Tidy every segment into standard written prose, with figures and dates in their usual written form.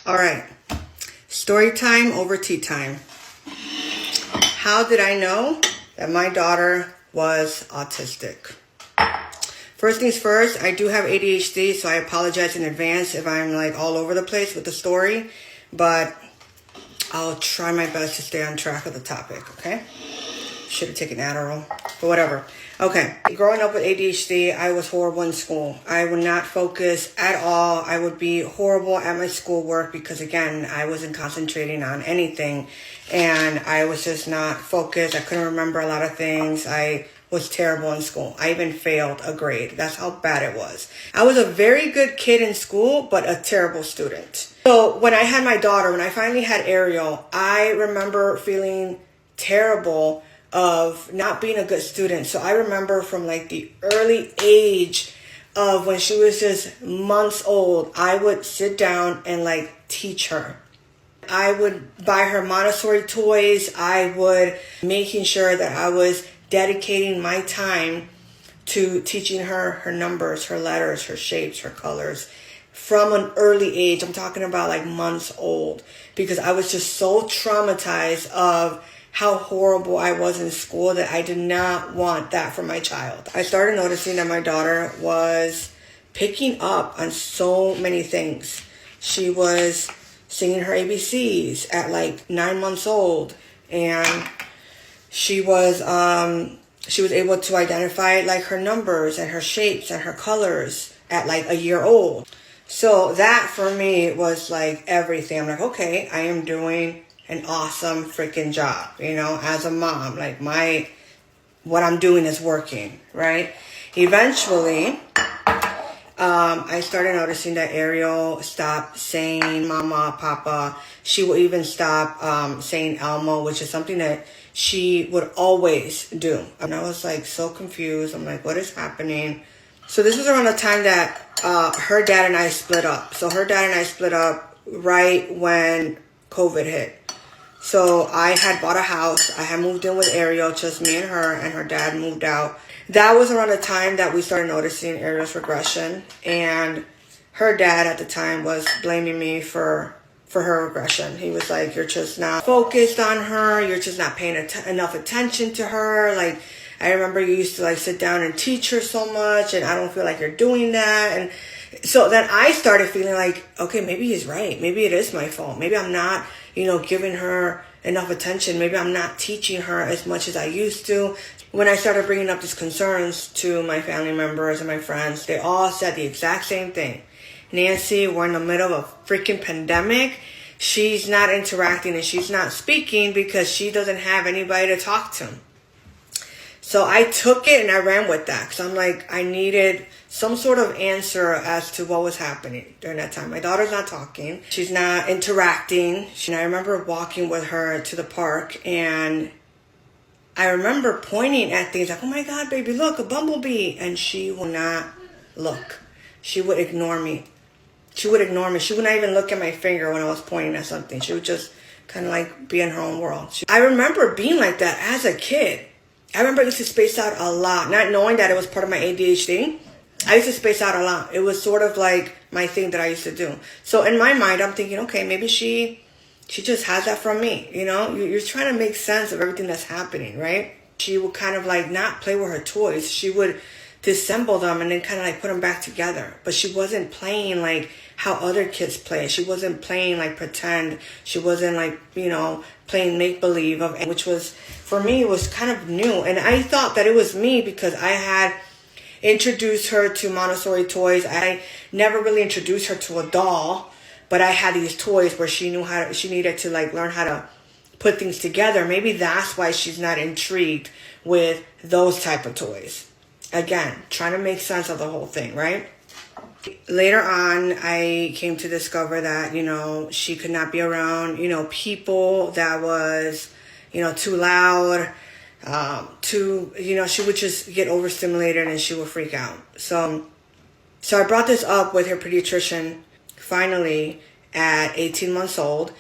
All right, story time over tea time. How did I know that my daughter was autistic? First things first, I do have ADHD, so I apologize in advance if I'm like all over the place with the story, but I'll try my best to stay on track of the topic, okay? Should have taken Adderall, but whatever. Okay, growing up with ADHD, I was horrible in school. I would not focus at all. I would be horrible at my schoolwork because, again, I wasn't concentrating on anything, and I was just not focused. I couldn't remember a lot of things. I was terrible in school. I even failed a grade. That's how bad it was. I was a very good kid in school, but a terrible student. So when I had my daughter, when I finally had Ariel, I remember feeling terrible of not being a good student. So I remember from like the early age of when she was just months old, I would sit down and like teach her. I would buy her Montessori toys. I would making sure that I was dedicating my time to teaching her her numbers, her letters, her shapes, her colors from an early age. I'm talking about like months old, because I was just so traumatized of how horrible I was in school that I did not want that for my child. I started noticing that my daughter was picking up on so many things. She was singing her ABCs at like 9 months old, and she was able to identify like her numbers and her shapes and her colors at like a year old. So that for me was like everything. I'm like, okay, I am doing an awesome freaking job, you know, as a mom. Like what I'm doing is working, right? Eventually, I started noticing that Ariel stopped saying mama, papa. She will even stop saying Elmo, which is something that she would always do. And I was like so confused. I'm like, what is happening? So this was around the time that her dad and I split up. So her dad and I split up right when COVID hit. So I had bought a house. I had moved in with Ariel, just me and her dad moved out. That was around the time that we started noticing Ariel's regression. And her dad at the time was blaming me for her regression. He was like, you're just not focused on her. You're just not paying enough attention to her. Like, I remember you used to like sit down and teach her so much, and I don't feel like you're doing that. And so then I started feeling like, okay, maybe he's right. Maybe it is my fault. Maybe I'm not, giving her enough attention. Maybe I'm not teaching her as much as I used to. When I started bringing up these concerns to my family members and my friends, they all said the exact same thing. Nancy, we're in the middle of a freaking pandemic. She's not interacting and she's not speaking because she doesn't have anybody to talk to. So I took it and I ran with that. So I'm like, I needed some sort of answer as to what was happening during that time. My daughter's not talking. She's not interacting. I remember walking with her to the park, and I remember pointing at things like, oh my God, baby, look, a bumblebee. And she will not look. She would ignore me. She would not even look at my finger when I was pointing at something. She would just kind of like be in her own world. I remember being like that as a kid. I remember I used to space out a lot, not knowing that it was part of my ADHD. I used to space out a lot. It was sort of like my thing that I used to do. So in my mind, I'm thinking, okay, maybe she just has that from me. You're trying to make sense of everything that's happening, right? She would kind of like not play with her toys. She would disassemble them and then kind of like put them back together. But she wasn't playing like how other kids play. She wasn't playing like pretend. She wasn't like, playing make-believe, which was, for me, was kind of new. And I thought that it was me because I had introduced her to Montessori toys. I never really introduced her to a doll, but I had these toys where she needed to like learn how to put things together. Maybe that's why she's not intrigued with those type of toys. Again, trying to make sense of the whole thing, right? Later on, I came to discover that, she could not be around, people that was, too loud, she would just get overstimulated and she would freak out. So I brought this up with her pediatrician. Finally, at 18 months old,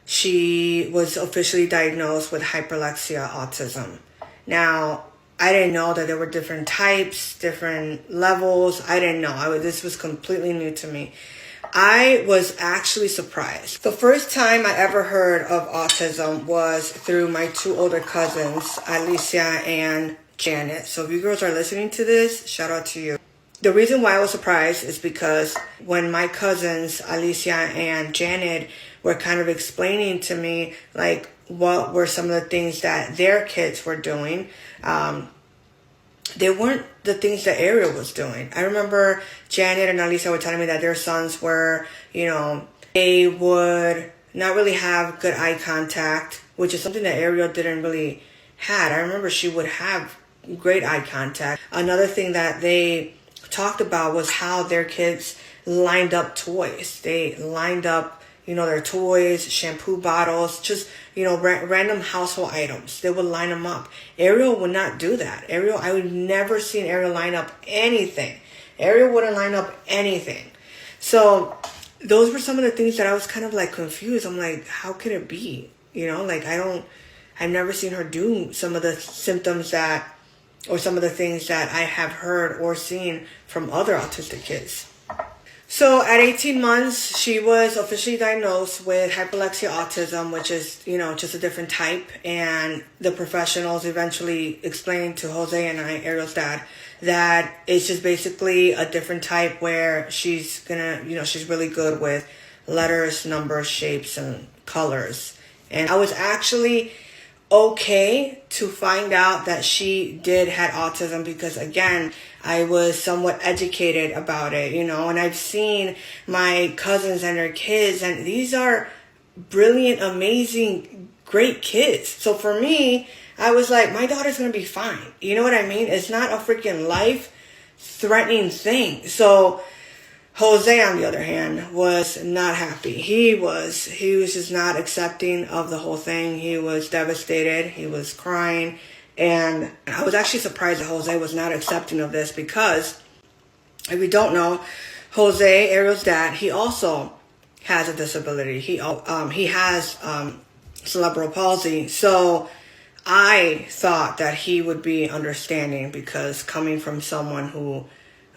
she was officially diagnosed with hyperlexia autism. Now, I didn't know that there were different types, different levels. I didn't know. This was completely new to me. I was actually surprised. The first time I ever heard of autism was through my two older cousins, Alicia and Janet. So if you girls are listening to this, shout out to you. The reason why I was surprised is because when my cousins, Alicia and Janet, were kind of explaining to me, like, what were some of the things that their kids were doing, they weren't the things that Ariel was doing. I remember Janet and Alicia were telling me that their sons were, they would not really have good eye contact, which is something that Ariel didn't really have. I remember she would have great eye contact. Another thing that they talked about was how their kids lined up toys. They lined up, their toys, shampoo bottles, just, random household items. They would line them up. Ariel would not do that. I would never seen Ariel line up anything. Ariel wouldn't line up anything. So those were some of the things that I was kind of like confused. I'm like, how could it be? I've never seen her do some of the symptoms or some of the things that I have heard or seen from other autistic kids. So at 18 months, she was officially diagnosed with hyperlexia autism, which is, just a different type. And the professionals eventually explained to Jose and I, Ariel's dad, that it's just basically a different type where she's she's really good with letters, numbers, shapes, and colors. And I was actually okay to find out that she did had autism because, again, I was somewhat educated about it, and I've seen my cousins and their kids, and these are brilliant, amazing, great kids. So for me, I was like, my daughter's going to be fine. You know what I mean? It's not a freaking life-threatening thing. So Jose, on the other hand, was not happy. He was just not accepting of the whole thing. He was devastated. He was crying. And I was actually surprised that Jose was not accepting of this because, if you don't know, Jose, Ariel's dad, he also has a disability. He has cerebral palsy. So I thought that he would be understanding because coming from someone who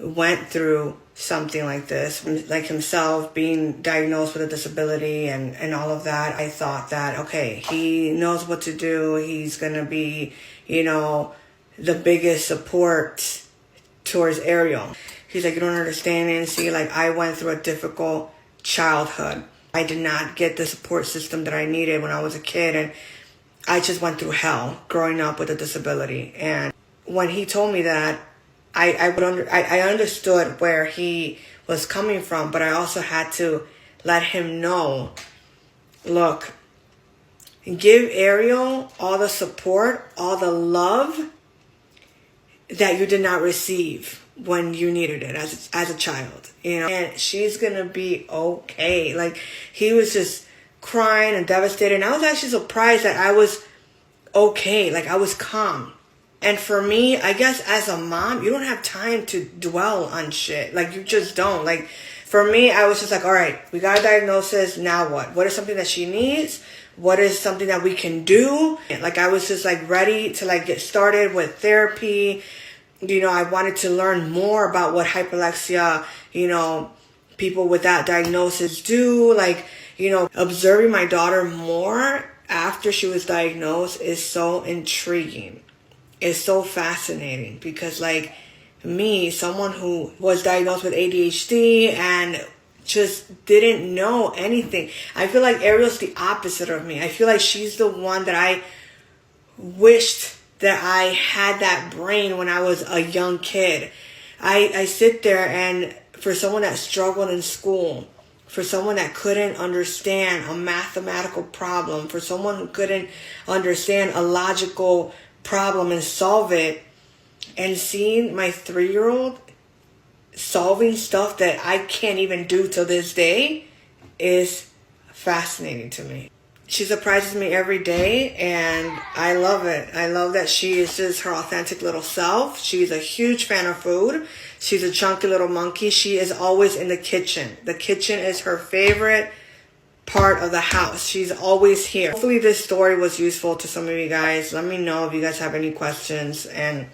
went through something like this, like himself being diagnosed with a disability and all of that, I thought that, okay, he knows what to do. He's going to be, the biggest support towards Ariel. He's like, you don't understand, Nancy. Like, I went through a difficult childhood. I did not get the support system that I needed when I was a kid. And I just went through hell growing up with a disability. And when he told me that, I understood where he was coming from, but I also had to let him know, look, give Ariel all the support, all the love that you did not receive when you needed it as a child, and she's gonna be okay. Like, he was just crying and devastated, and I was actually surprised that I was okay. Like, I was calm. And for me, I guess as a mom, you don't have time to dwell on shit. Like, you just don't. Like, for me, I was just like, all right, we got a diagnosis. Now what? What is something that she needs? What is something that we can do? Like, I was just like ready to like get started with therapy. I wanted to learn more about what hyperlexia, people with that diagnosis do. Like, observing my daughter more after she was diagnosed is so intriguing. It's so fascinating because, like, me, someone who was diagnosed with ADHD and just didn't know anything, I feel like Ariel's the opposite of me. I feel like she's the one that I wished that I had that brain when I was a young kid. I sit there, and for someone that struggled in school, for someone that couldn't understand a mathematical problem, for someone who couldn't understand a logical problem and solve it, and seeing my 3-year-old solving stuff that I can't even do to this day is fascinating to me. She surprises me every day, and I love it. I love that she is just her authentic little self. She's a huge fan of food. She's a chunky little monkey. She is always in the kitchen. The kitchen is her favorite part of the house. She's always here. Hopefully this story was useful to some of you guys. Let me know if you guys have any questions, and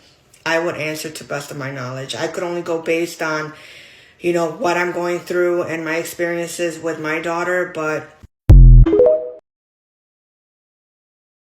I would answer to best of my knowledge. I could only go based on, what I'm going through and my experiences with my daughter, but